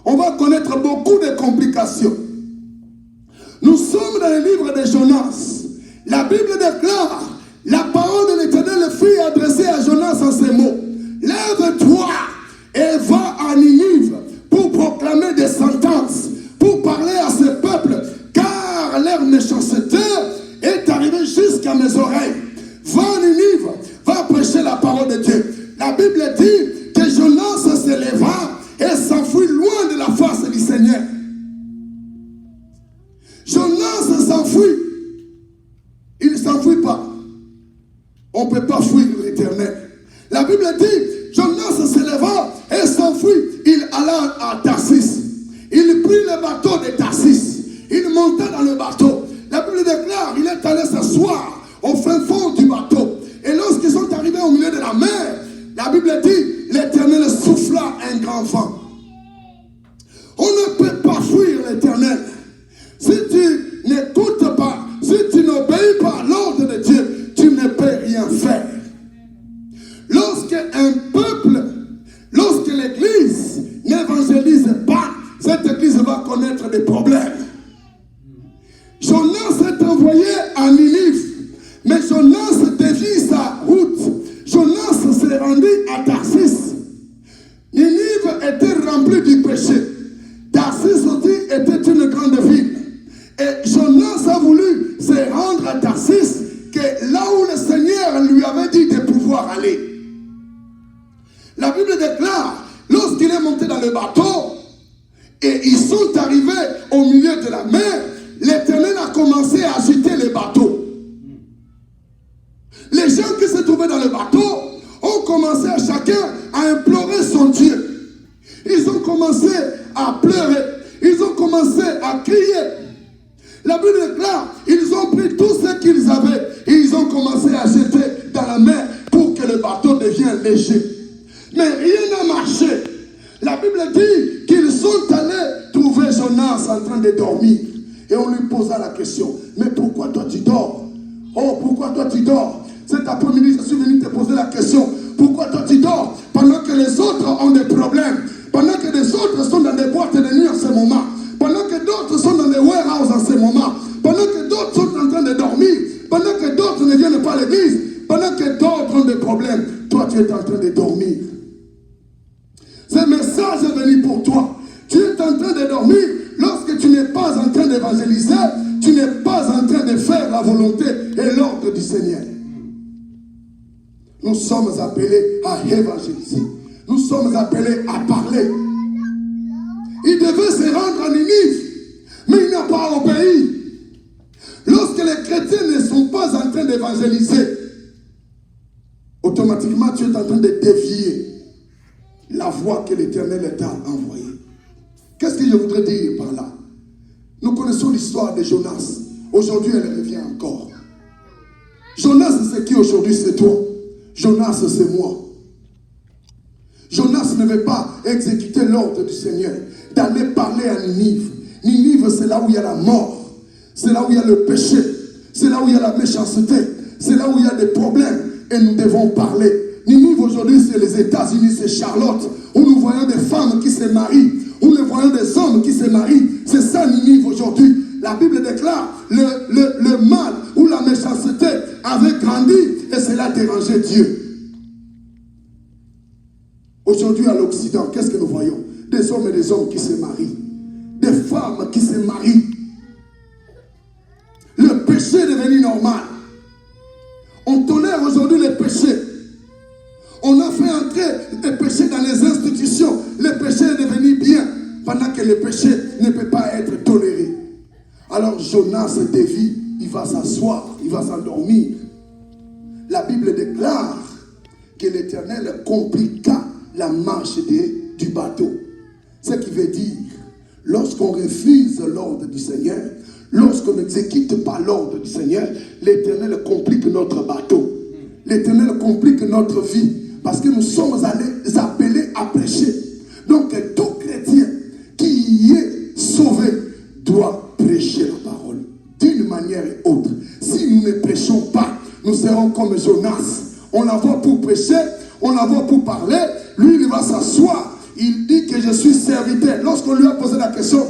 on va connaître beaucoup de complications. Nous sommes dans le livre de Jonas. La Bible déclare, la parole de l'Éternel fut adressée à Jonas en ces mots. Lève-toi et va à Ninive pour proclamer des sentences, pour parler à ce peuple, car leur méchanceté est arrivée jusqu'à mes oreilles. Va à Ninive, va prêcher la parole de Dieu. La Bible dit que Jonas se leva et s'enfuit loin de la face du Seigneur. Jonas s'enfuit. Il ne s'enfuit pas. On ne peut pas fuir l'Éternel. La Bible dit, Jonas se leva et s'enfuit. Il alla à Tarsis. Il prit le bateau de Tarsis. Il monta dans le bateau. La Bible déclare, il est allé s'asseoir au fin fond du bateau. Et lorsqu'ils sont arrivés au milieu de la mer, la Bible dit, l'Éternel souffla un grand vent. On ne peut pas fuir l'Éternel. Si tu n'écoutes pas, si tu n'obéis pas à l'ordre de Dieu, tu ne peux rien faire. Lorsque un peuple, lorsque l'Église n'évangélise pas, cette Église va connaître des problèmes. Jonas est envoyé à Ninive, mais Jonas dévie sa route. Jonas s'est rendu à Tarsis. Ninive était remplie du péché. Tarsis aussi était une grande ville. Et Jonas a voulu se rendre à Tarsis, que là où le Seigneur lui avait dit de pouvoir aller. La Bible déclare, lorsqu'il est monté dans le bateau, et ils sont arrivés au milieu de la mer, l'Éternel a commencé à agiter le bateau. Les gens qui se trouvaient dans le bateau ont commencé à chacun à implorer son Dieu. Ils ont commencé à pleurer. Ils ont commencé à crier. La Bible déclare, ils ont pris tout ce qu'ils avaient et ils ont commencé à jeter dans la mer pour que le bateau devienne léger. Mais rien n'a marché. La Bible dit qu'ils sont allés trouver Jonas en train de dormir. Et on lui posa la question, mais pourquoi toi tu dors? Oh, pourquoi toi tu dors? Cet après-midi, je suis venu te poser la question, pourquoi toi tu dors pendant que les autres ont des problèmes, pendant que les autres sont dans des boîtes de nuit en ce moment, pendant que d'autres sont dans des warehouses en ce moment, pendant que d'autres sont en train de dormir, pendant que d'autres ne viennent pas à l'église, pendant que d'autres ont des problèmes, toi tu es en train de dormir. Ce message est venu pour toi. Tu es en train de dormir lorsque tu n'es pas en train d'évangéliser, tu n'es pas en train de faire la volonté et l'ordre du Seigneur. Nous sommes appelés à évangéliser. Nous sommes appelés à parler. Il devait se rendre à Ninive, mais il n'a pas obéi. Lorsque les chrétiens ne sont pas en train d'évangéliser, automatiquement tu es en train de dévier la voie que l'Éternel t'a envoyée. Qu'est-ce que je voudrais dire par là? Nous connaissons l'histoire de Jonas. Aujourd'hui, elle revient encore. Jonas, c'est qui aujourd'hui? C'est toi. Jonas, c'est moi. Jonas ne veut pas exécuter l'ordre du Seigneur, d'aller parler à Ninive. Ninive, c'est là où il y a la mort. C'est là où il y a le péché. C'est là où il y a la méchanceté. C'est là où il y a des problèmes. Et nous devons parler. Ninive, aujourd'hui, c'est les États-Unis, c'est Charlotte, où nous voyons des femmes qui se marient, où nous voyons des hommes qui se marient. C'est ça, Ninive, aujourd'hui. La Bible déclare le mal ou la méchanceté avait grandi et cela dérangeait Dieu. Aujourd'hui, à l'Occident, qu'est-ce que nous voyons? Des hommes et des hommes qui se marient. Des femmes qui se marient. Le péché est devenu normal. On tolère aujourd'hui les péchés. On a fait entrer les péchés dans les institutions. Le péché est devenu bien, pendant que le péché ne peut pas être toléré. Alors Jonas dévie, il va s'asseoir, il va s'endormir. La Bible déclare que l'Éternel compliqua la marche du bateau. Ce qui veut dire, lorsqu'on refuse l'ordre du Seigneur, lorsqu'on n'exécute pas l'ordre du Seigneur, l'Éternel complique notre bateau. L'Éternel complique notre vie. Parce que nous sommes appelés à prêcher. Donc tout chrétien qui est sauvé doit prêcher la parole d'une manière et autre. Si nous ne prêchons pas, nous serons comme Jonas. On la voit pour prêcher, on la voit pour parler. Lui, il va s'asseoir, Il dit que je suis serviteur. Lorsqu'on lui a posé la question,